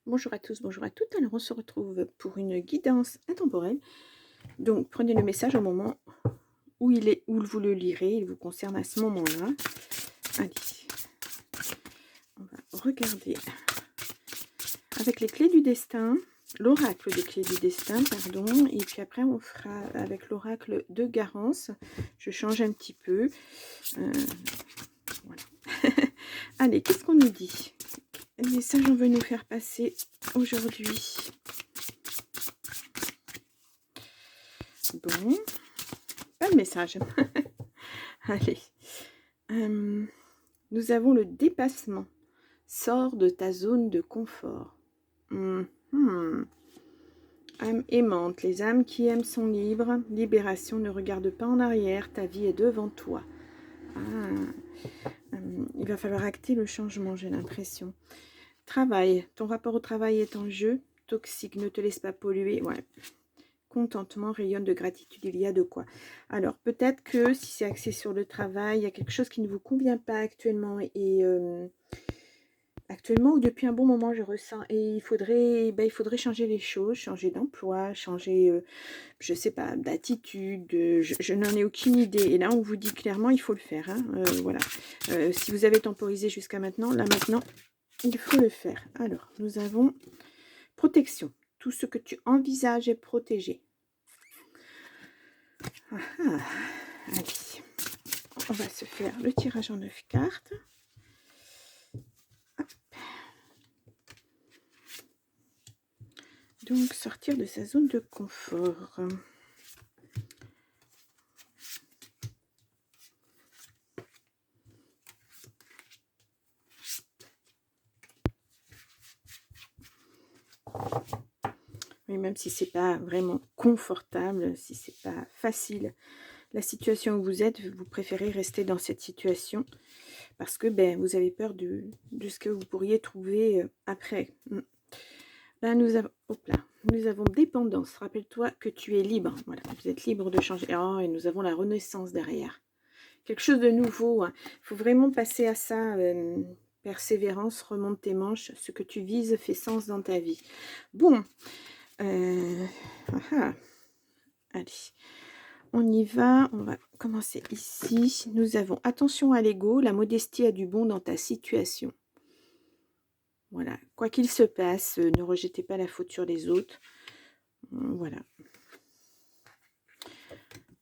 Bonjour à tous, bonjour à toutes. Alors, on se retrouve pour une guidance intemporelle. Donc, prenez le message au moment où il est, où vous le lirez. Il vous concerne à ce moment-là. Allez, on va regarder avec les clés du destin, l'oracle des clés du destin, pardon. Et puis après, on fera avec l'oracle de Garance. Je change un petit peu. Voilà. Allez, qu'est-ce qu'on nous dit? Le message on veut nous faire passer aujourd'hui. Bon, pas de message. Allez. Nous avons le dépassement. Sors de ta zone de confort. Âme aimante. Les âmes qui aiment sont libres. Libération, ne regarde pas en arrière. Ta vie est devant toi. Il va falloir acter le changement, j'ai l'impression. Travail. Ton rapport au travail est en jeu. Toxique, ne te laisse pas polluer. Ouais. Contentement, rayonne de gratitude, il y a de quoi. Alors, peut-être que si c'est axé sur le travail, il y a quelque chose qui ne vous convient pas actuellement et actuellement ou depuis un bon moment, je ressens et il faudrait changer les choses, changer d'emploi, changer, je sais pas, d'attitude, je n'en ai aucune idée. Et là, on vous dit clairement, il faut le faire. Hein, voilà. Si vous avez temporisé jusqu'à maintenant, là maintenant, il faut le faire. Alors, nous avons protection. Tout ce que tu envisages est protégé. Allez, on va se faire le tirage en 9 cartes. Hop. Donc, sortir de sa zone de confort. Oui, même si c'est pas vraiment confortable, si c'est pas facile, la situation où vous êtes, vous préférez rester dans cette situation parce que vous avez peur de ce que vous pourriez trouver après. Là, nous avons dépendance. Rappelle-toi que tu es libre. Voilà, vous êtes libre de changer. Oh, et nous avons la renaissance derrière. Quelque chose de nouveau. Il faut vraiment passer à ça. Persévérance, remonte tes manches. Ce que tu vises fait sens dans ta vie. Bon. Allez. On y va. On va commencer ici. Nous avons attention à l'ego. La modestie a du bon dans ta situation. Voilà. Quoi qu'il se passe, ne rejetez pas la faute sur les autres. Voilà.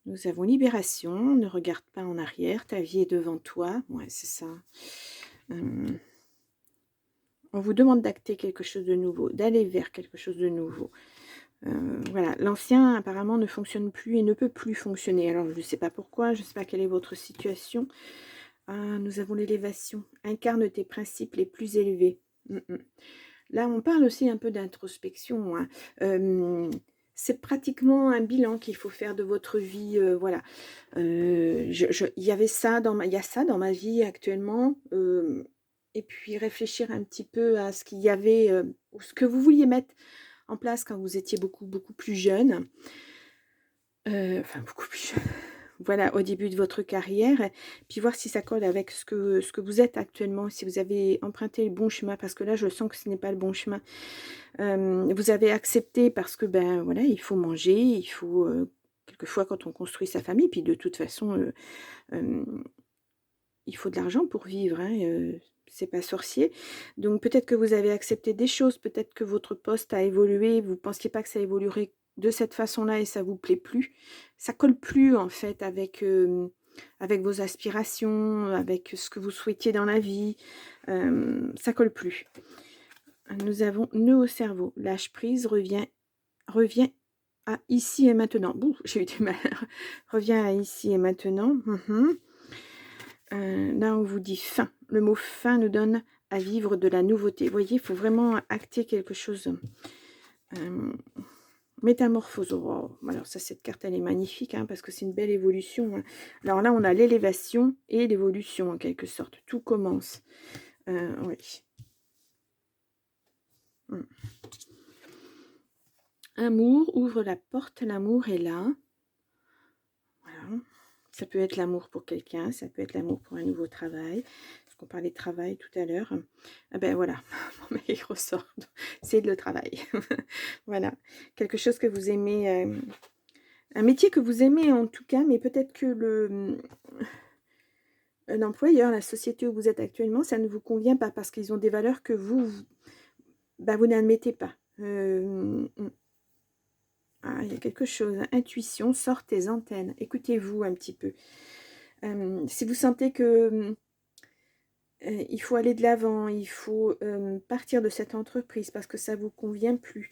Nous avons libération. Ne regarde pas en arrière. Ta vie est devant toi. Ouais, c'est ça. On vous demande d'acter quelque chose de nouveau, d'aller vers quelque chose de nouveau. Voilà, l'ancien apparemment ne fonctionne plus et ne peut plus fonctionner. Alors, je ne sais pas pourquoi, je ne sais pas quelle est votre situation. Nous avons l'élévation. Incarne tes principes les plus élevés. Là, on parle aussi un peu d'introspection. C'est pratiquement un bilan qu'il faut faire de votre vie. Voilà. Il y a ça dans ma vie actuellement. Et puis réfléchir un petit peu à ce qu'il y avait, ou ce que vous vouliez mettre en place quand vous étiez beaucoup, beaucoup plus jeune. Enfin, beaucoup plus jeune. Voilà, au début de votre carrière, puis voir si ça colle avec ce que vous êtes actuellement, si vous avez emprunté le bon chemin, parce que là, je sens que ce n'est pas le bon chemin. Vous avez accepté parce que, voilà, il faut manger, il faut, quelquefois, quand on construit sa famille, puis de toute façon, il faut de l'argent pour vivre, hein, c'est pas sorcier. Donc peut-être que vous avez accepté des choses, peut-être que votre poste a évolué, vous ne pensiez pas que ça évoluerait de cette façon-là et ça vous plaît plus. Ça colle plus en fait avec, avec vos aspirations, avec ce que vous souhaitiez dans la vie. Ça colle plus. Nous avons nœud au cerveau. Lâche prise, revient à ici et maintenant. Bouh, j'ai eu du mal. Reviens à ici et maintenant. Là, on vous dit fin. Le mot fin nous donne à vivre de la nouveauté. Vous voyez, il faut vraiment acter quelque chose. Métamorphose. Oh, alors ça, cette carte, elle est magnifique parce que c'est une belle évolution. Alors là, on a l'élévation et l'évolution en quelque sorte. Tout commence. Oui. Amour, ouvre la porte. L'amour est là. Voilà. Ça peut être l'amour pour quelqu'un, ça peut être l'amour pour un nouveau travail. parce qu'on parlait de travail tout à l'heure. Ah ben voilà, mon mec ressort, c'est le travail. Voilà, quelque chose que vous aimez, un métier que vous aimez en tout cas, mais peut-être que l'employeur, la société où vous êtes actuellement, ça ne vous convient pas parce qu'ils ont des valeurs que bah, vous n'admettez pas. Ah, il y a quelque chose, hein. Intuition, sort tes antennes, écoutez-vous un petit peu. Si vous sentez que il faut aller de l'avant, il faut partir de cette entreprise parce que ça ne vous convient plus.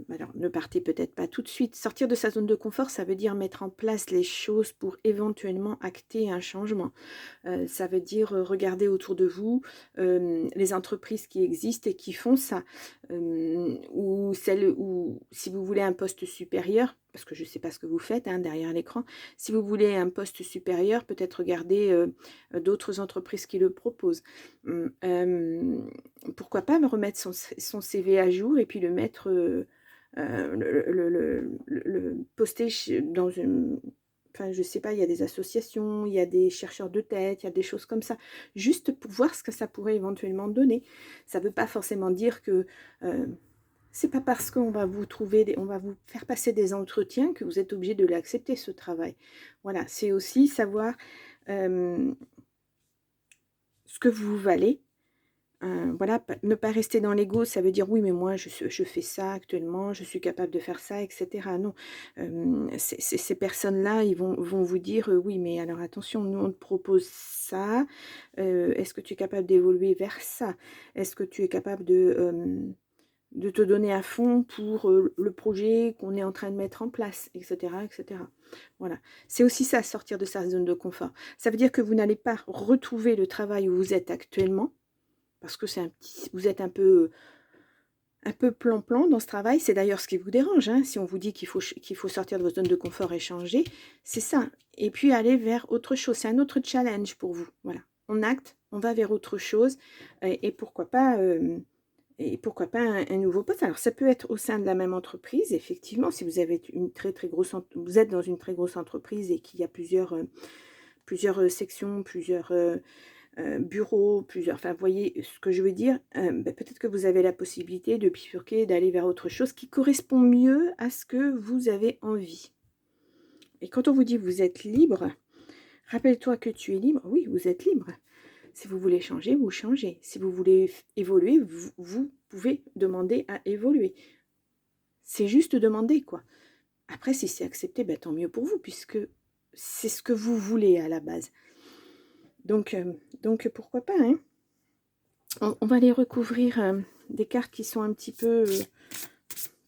Alors, ne partez peut-être pas tout de suite. Sortir de sa zone de confort, ça veut dire mettre en place les choses pour éventuellement acter un changement. Ça veut dire regarder autour de vous les entreprises qui existent et qui font ça. Ou si vous voulez un poste supérieur, parce que je ne sais pas ce que vous faites hein, derrière l'écran, si vous voulez un poste supérieur, peut-être regarder d'autres entreprises qui le proposent. Pourquoi pas me remettre son CV à jour et puis le mettre, le poster dans une... Enfin, je sais pas, il y a des associations, il y a des chercheurs de tête, il y a des choses comme ça. Juste pour voir ce que ça pourrait éventuellement donner. Ça ne veut pas forcément dire que c'est pas parce qu'on va vous trouver, on va vous faire passer des entretiens que vous êtes obligé de l'accepter, ce travail. Voilà, c'est aussi savoir ce que vous valez. Voilà, ne pas rester dans l'ego, ça veut dire oui, mais moi je fais ça actuellement, je suis capable de faire ça, etc. Non, ces personnes-là, ils vont vous dire oui, mais alors attention, nous on te propose ça, est-ce que tu es capable d'évoluer vers ça? Est-ce que tu es capable de te donner à fond pour le projet qu'on est en train de mettre en place, etc. etc. Voilà, c'est aussi ça, sortir de sa zone de confort. Ça veut dire que vous n'allez pas retrouver le travail où vous êtes actuellement, parce que vous êtes un peu plan-plan dans ce travail. C'est d'ailleurs ce qui vous dérange, hein, si on vous dit qu'il faut sortir de votre zone de confort et changer, c'est ça. Et puis aller vers autre chose, c'est un autre challenge pour vous. Voilà, on acte, on va vers autre chose, et pourquoi pas un nouveau poste. Alors ça peut être au sein de la même entreprise, effectivement, si vous avez une très grosse, vous êtes dans une très grosse entreprise et qu'il y a plusieurs sections, plusieurs bureaux, plusieurs... Enfin, vous voyez ce que je veux dire. Peut-être que vous avez la possibilité de bifurquer, d'aller vers autre chose qui correspond mieux à ce que vous avez envie. Et quand on vous dit vous êtes libre, rappelle-toi que tu es libre. Oui, vous êtes libre. Si vous voulez changer, vous changez. Si vous voulez évoluer, vous pouvez demander à évoluer. C'est juste demander, quoi. Après, si c'est accepté, tant mieux pour vous, puisque c'est ce que vous voulez à la base. Donc pourquoi pas, hein. On va aller recouvrir des cartes qui sont un petit peu,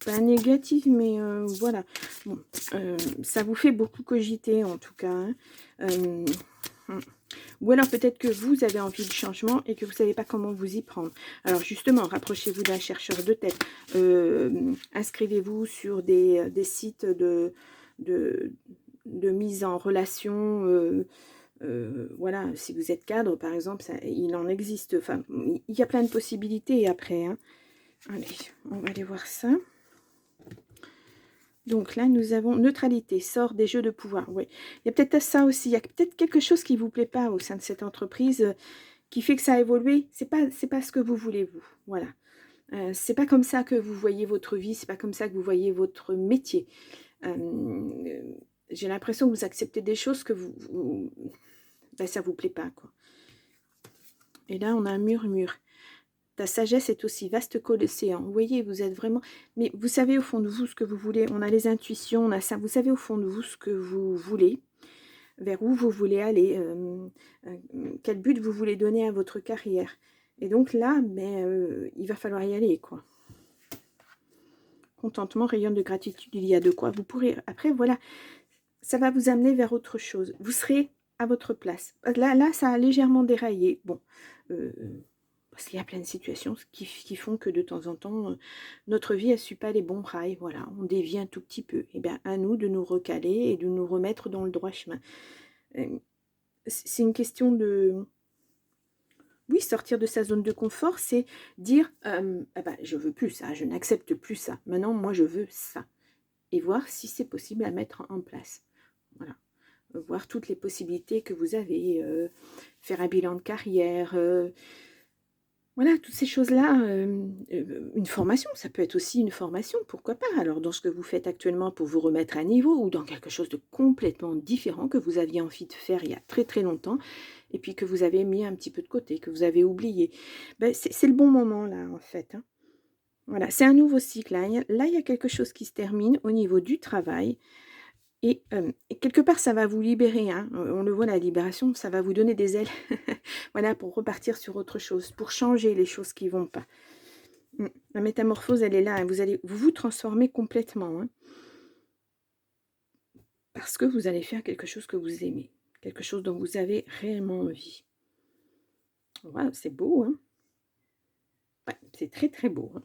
pas négatives, mais voilà. Bon, ça vous fait beaucoup cogiter, en tout cas, hein. Ou alors peut-être que vous avez envie de changement et que vous ne savez pas comment vous y prendre. Alors justement, rapprochez-vous d'un chercheur de tête. Inscrivez-vous sur des sites de mise en relation. Voilà, si vous êtes cadre, par exemple, il en existe. Enfin, il y a plein de possibilités après. Hein. Allez, on va aller voir ça. Donc là, nous avons neutralité, sort des jeux de pouvoir. Oui, il y a peut-être ça aussi. Il y a peut-être quelque chose qui ne vous plaît pas au sein de cette entreprise qui fait que ça a évolué. C'est pas ce que vous voulez, vous. Voilà. C'est pas comme ça que vous voyez votre vie. C'est pas comme ça que vous voyez votre métier. J'ai l'impression que vous acceptez des choses que ça vous plaît pas, quoi. Et là, on a un murmure. Ta sagesse est aussi vaste que l'océan. Vous voyez, vous êtes vraiment... Mais vous savez au fond de vous ce que vous voulez. On a les intuitions, on a ça. Vous savez au fond de vous ce que vous voulez, vers où vous voulez aller, quel but vous voulez donner à votre carrière. Et donc là, il va falloir y aller, quoi. Contentement, rayonne de gratitude, il y a de quoi. Vous pourrez... Après, voilà, ça va vous amener vers autre chose. Vous serez à votre place. Là ça a légèrement déraillé. Bon, parce qu'il y a plein de situations qui font que de temps en temps, notre vie ne suit pas les bons rails. Voilà, on dévie un tout petit peu. Et bien, à nous de nous recaler et de nous remettre dans le droit chemin. C'est une question de... Oui, sortir de sa zone de confort, c'est dire je veux plus ça, je n'accepte plus ça. Maintenant, moi, je veux ça. Et voir si c'est possible à mettre en place. Voilà. voir toutes les possibilités que vous avez, faire un bilan de carrière, voilà, toutes ces choses-là, une formation, ça peut être aussi une formation, pourquoi pas? Alors dans ce que vous faites actuellement pour vous remettre à niveau ou dans quelque chose de complètement différent que vous aviez envie de faire il y a très, très longtemps et puis que vous avez mis un petit peu de côté, que vous avez oublié. Ben c'est le bon moment là, en fait, hein. Voilà, c'est un nouveau cycle, là, il y a quelque chose qui se termine au niveau du travail et quelque part, ça va vous libérer, hein. On le voit, la libération, ça va vous donner des ailes, voilà, pour repartir sur autre chose, pour changer les choses qui vont pas. La métamorphose, elle est là, hein, vous allez vous transformer complètement, hein, parce que vous allez faire quelque chose que vous aimez, quelque chose dont vous avez réellement envie. Waouh, c'est beau, hein? Ouais, c'est très, très beau, hein.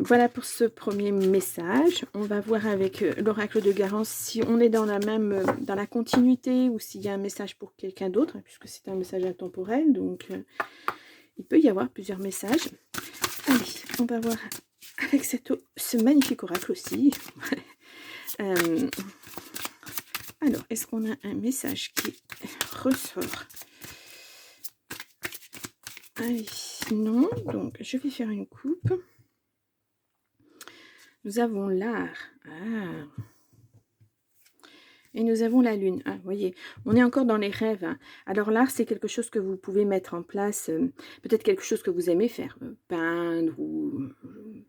Voilà pour ce premier message. On va voir avec, l'oracle de Garance si on est dans la même, dans la continuité ou s'il y a un message pour quelqu'un d'autre, hein, puisque c'est un message intemporel, donc il peut y avoir plusieurs messages. Allez, on va voir avec ce magnifique oracle aussi. Hem, alors, est-ce qu'on a un message qui ressort? Allez, non, donc je vais faire une coupe. Nous avons l'art. Ah! Et nous avons la lune. Ah, vous voyez, on est encore dans les rêves, hein. Alors l'art, c'est quelque chose que vous pouvez mettre en place, peut-être quelque chose que vous aimez faire, peindre ou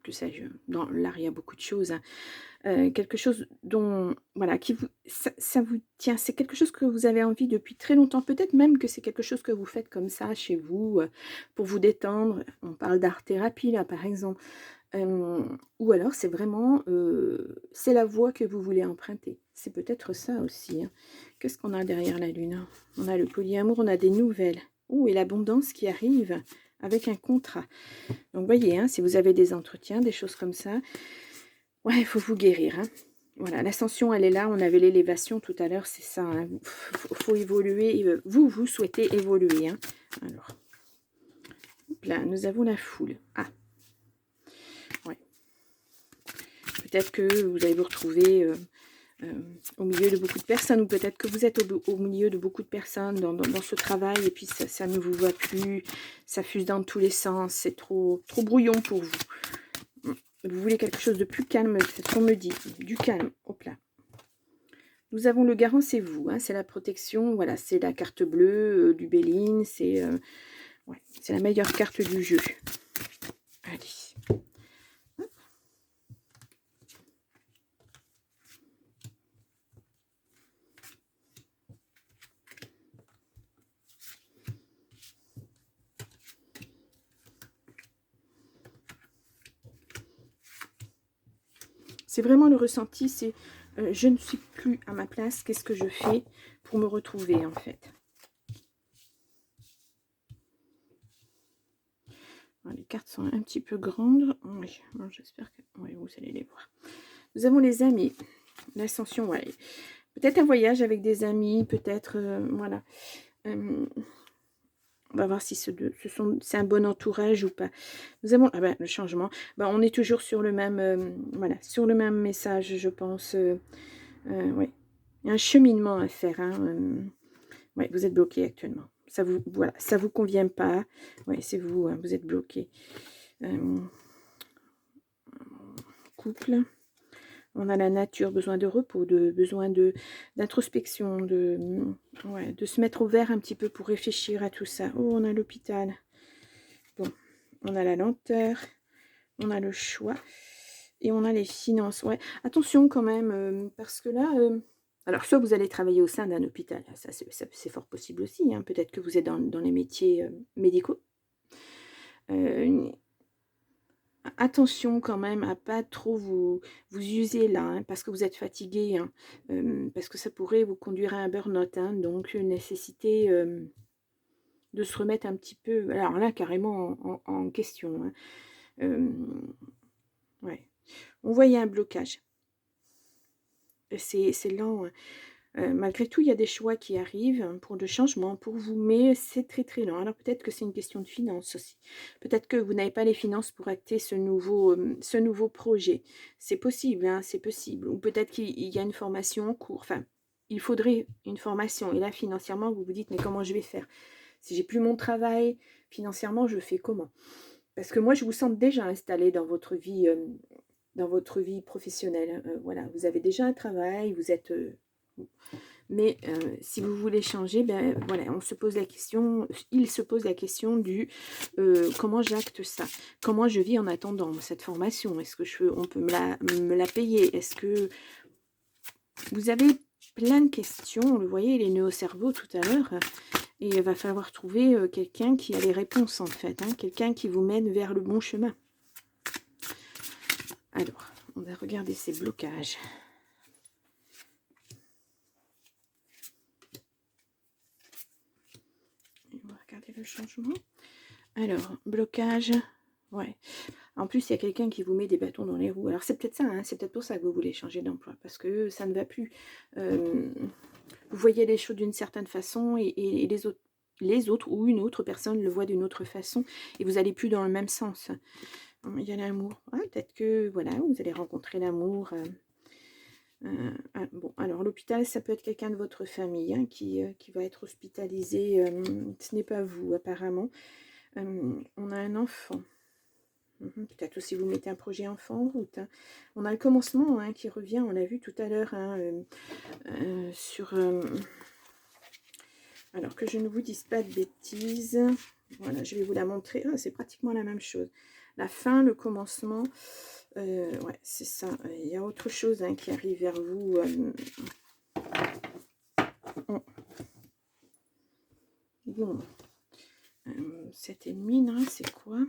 que sais-je. Dans l'art, il y a beaucoup de choses, hein. Quelque chose dont voilà, qui vous ça vous tient. C'est quelque chose que vous avez envie depuis très longtemps. Peut-être même que c'est quelque chose que vous faites comme ça chez vous, pour vous détendre. On parle d'art-thérapie là, par exemple. Ou alors c'est vraiment, c'est la voie que vous voulez emprunter. C'est peut-être ça aussi, hein. Qu'est-ce qu'on a derrière la lune? On a le polyamour, on a des nouvelles. Oh, et l'abondance qui arrive avec un contrat. Donc voyez, hein, si vous avez des entretiens, des choses comme ça, ouais, il faut vous guérir, hein. Voilà, l'ascension, elle est là. On avait l'élévation tout à l'heure, c'est ça, hein. Faut évoluer, vous souhaitez évoluer, hein. Alors, hop là, nous avons la foule. Ah, ouais. Peut-être que vous allez vous retrouver au milieu de beaucoup de personnes, ou peut-être que vous êtes au milieu de beaucoup de personnes dans ce travail, et puis ça ne vous va plus, ça fuse dans tous les sens, c'est trop brouillon pour vous. Vous voulez quelque chose de plus calme, c'est ce qu'on me dit, du calme, hop là. Nous avons le garant, c'est vous, hein, c'est la protection, voilà, c'est la carte bleue du Béline, ouais, c'est la meilleure carte du jeu. Allez. C'est vraiment le ressenti, c'est je ne suis plus à ma place, qu'est-ce que je fais pour me retrouver en fait. Les cartes sont un petit peu grandes, oui, j'espère que oui, vous allez les voir. Nous avons les amis, l'ascension, ouais. Peut-être un voyage avec des amis, peut-être, voilà. On va voir si c'est un bon entourage ou pas. Nous avons le changement. On est toujours sur le même, voilà, sur le même message, je pense. Oui. Il y a un cheminement à faire. Hein, ouais, vous êtes bloqué actuellement. Voilà, ça vous convient pas. Ouais, c'est vous, hein, vous êtes bloqué. Couple. On a la nature, besoin de repos, besoin d'introspection, ouais, de se mettre au vert un petit peu pour réfléchir à tout ça. Oh, on a l'hôpital. Bon, on a la lenteur, on a le choix et on a les finances. Ouais, attention quand même, parce que là, alors soit vous allez travailler au sein d'un hôpital, ça c'est fort possible aussi, hein, peut-être que vous êtes dans les métiers médicaux. Attention quand même à pas trop vous user là, hein, parce que vous êtes fatigué, hein, parce que ça pourrait vous conduire à un burn-out, hein, donc une nécessité de se remettre un petit peu, alors là carrément en question, hein. Ouais. On voyait un blocage. C'est lent, hein. Malgré tout, il y a des choix qui arrivent pour le changement, pour vous, mais c'est très très lent. Alors peut-être que c'est une question de finances aussi. Peut-être que vous n'avez pas les finances pour acter ce nouveau projet. C'est possible, hein, c'est possible. Ou peut-être qu'il y a une formation en cours. Enfin, il faudrait une formation. Et là, financièrement, vous vous dites, mais comment je vais faire? Si j'ai plus mon travail, financièrement, je fais comment? Parce que moi, je vous sens déjà installé dans votre vie professionnelle. Voilà, vous avez déjà un travail, vous êtes... mais si vous voulez changer, ben voilà, on se pose la question, il se pose la question du comment j'acte ça? Comment je vis en attendant cette formation? Est-ce que on peut me la payer? Est-ce que vous avez plein de questions? Vous le voyez, les nœuds au cerveau tout à l'heure. Et il va falloir trouver quelqu'un qui a les réponses en fait, hein, quelqu'un qui vous mène vers le bon chemin. Alors, on va regarder ces blocages. On va regarder le changement. Alors, blocage, ouais. En plus, il y a quelqu'un qui vous met des bâtons dans les roues. Alors, c'est peut-être ça, hein, c'est peut-être pour ça que vous voulez changer d'emploi, parce que ça ne va plus. Vous voyez les choses d'une certaine façon et les autres ou une autre personne le voit d'une autre façon et vous n'allez plus dans le même sens. Il y a l'amour. Ah, peut-être que voilà, vous allez rencontrer l'amour. Bon, alors l'hôpital, ça peut être quelqu'un de votre famille hein, qui va être hospitalisé. Ce n'est pas vous, apparemment. On a un enfant. Peut-être aussi vous mettez un projet enfant en route. Hein. On a le commencement hein, qui revient, on l'a vu tout à l'heure hein, sur... alors que je ne vous dise pas de bêtises. Voilà, je vais vous la montrer. Ah, c'est pratiquement la même chose. La fin, le commencement. Ouais, c'est ça. Il y a autre chose hein, qui arrive vers vous. Bon. Cet ennemi, là, c'est quoi?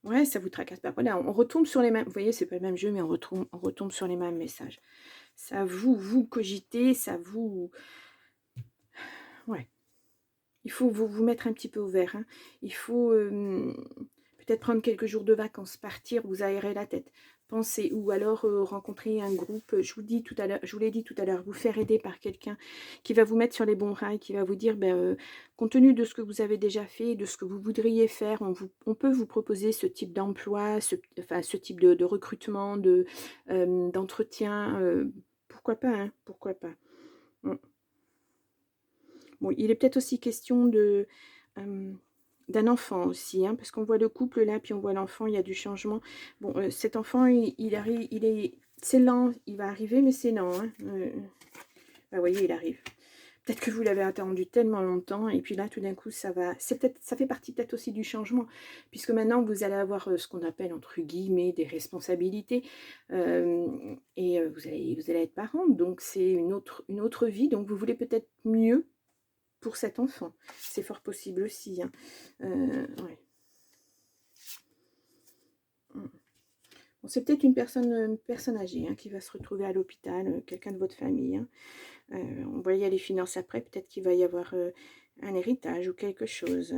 Ouais, ça vous tracasse pas. Voilà, on retombe sur les mêmes... Vous voyez, c'est pas le même jeu, mais on retombe sur les mêmes messages. Ça vous cogitez, ça vous... Ouais. Il faut vous mettre un petit peu au vert. Hein. Il faut peut-être prendre quelques jours de vacances, partir, vous aérer la tête. Pensez, ou alors rencontrer un groupe, je vous l'ai dit tout à l'heure, vous faire aider par quelqu'un qui va vous mettre sur les bons rails, qui va vous dire, ben, compte tenu de ce que vous avez déjà fait, de ce que vous voudriez faire, on peut vous proposer ce type d'emploi, ce type de recrutement, d'entretien, pourquoi pas, hein, pourquoi pas. Bon, il est peut-être aussi question d'un enfant aussi, hein, parce qu'on voit le couple là, puis on voit l'enfant, il y a du changement. Bon, cet enfant, il arrive, c'est lent, il va arriver, mais c'est lent. Hein. Vous voyez, il arrive. Peut-être que vous l'avez attendu tellement longtemps, et puis là, tout d'un coup, ça fait partie peut-être aussi du changement, puisque maintenant, vous allez avoir ce qu'on appelle, entre guillemets, des responsabilités, et vous allez être parent, donc c'est une autre vie, donc vous voulez peut-être mieux pour cet enfant. C'est fort possible aussi. Hein. Ouais. Bon, c'est peut-être une personne âgée hein, qui va se retrouver à l'hôpital, quelqu'un de votre famille. Hein. On va y aller les finances après. Peut-être qu'il va y avoir un héritage ou quelque chose.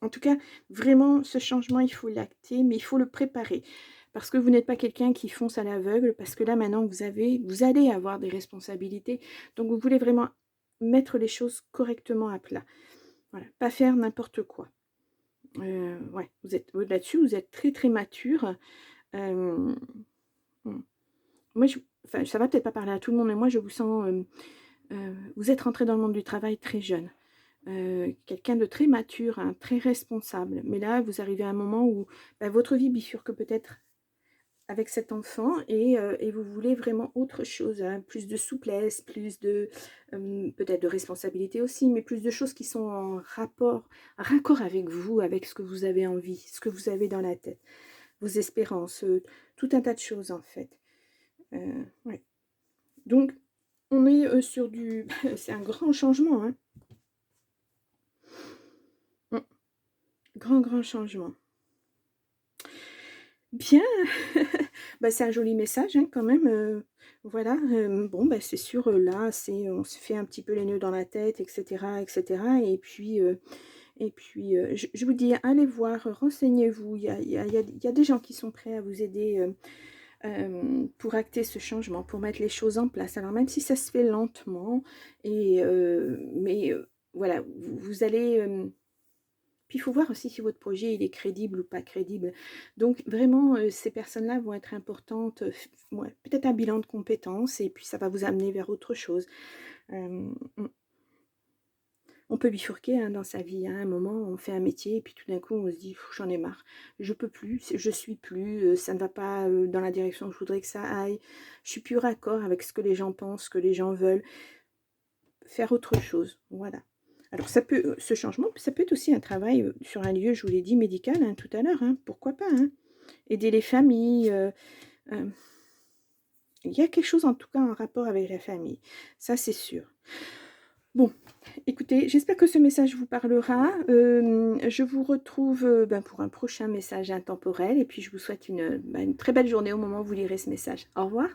En tout cas, vraiment, ce changement, il faut l'acter, mais il faut le préparer. Parce que vous n'êtes pas quelqu'un qui fonce à l'aveugle, parce que là, maintenant, vous allez avoir des responsabilités. Donc, vous voulez vraiment mettre les choses correctement à plat. Voilà, pas faire n'importe quoi. Ouais, vous êtes là-dessus, vous êtes très, très mature. Moi, enfin, ça va peut-être pas parler à tout le monde, mais moi, je vous sens... vous êtes rentré dans le monde du travail très jeune. Quelqu'un de très mature, hein, très responsable. Mais là, vous arrivez à un moment où bah, votre vie bifurque peut-être avec cet enfant et vous voulez vraiment autre chose, hein, plus de souplesse, plus de peut-être de responsabilité aussi, mais plus de choses qui sont en raccord avec vous, avec ce que vous avez envie, ce que vous avez dans la tête, vos espérances, tout un tas de choses en fait. Ouais. Donc, on est sur du... c'est un grand changement, hein. Grand changement. Bien, bah, c'est un joli message hein, quand même. Voilà, bon, bah, c'est sûr, là, on se fait un petit peu les nœuds dans la tête, etc. etc. Et puis, je vous dis, allez voir, renseignez-vous. Il y a des gens qui sont prêts à vous aider pour acter ce changement, pour mettre les choses en place. Alors, même si ça se fait lentement, mais voilà, vous allez... Puis il faut voir aussi si votre projet il est crédible ou pas crédible. Donc vraiment, ces personnes-là vont être importantes, ouais, peut-être un bilan de compétences et puis ça va vous amener vers autre chose. Mmh. On peut bifurquer, hein, dans sa vie, hein. À un moment, on fait un métier et puis tout d'un coup, on se dit: «Pff, j'en ai marre, je peux plus, je suis plus, ça ne va pas, dans la direction que je voudrais que ça aille. Je suis plus raccord avec ce que les gens pensent, ce que les gens veulent». Faire autre chose, voilà. Alors ça peut, ce changement, ça peut être aussi un travail, sur un lieu, je vous l'ai dit, médical, hein, tout à l'heure, hein, pourquoi pas, hein? Aider les familles, hem, il y a quelque chose en tout cas en rapport avec la famille, ça c'est sûr. Bon, écoutez, j'espère que ce message vous parlera. Je vous retrouve, ben, pour un prochain message intemporel et puis je vous souhaite une très belle journée au moment où vous lirez ce message. Au revoir.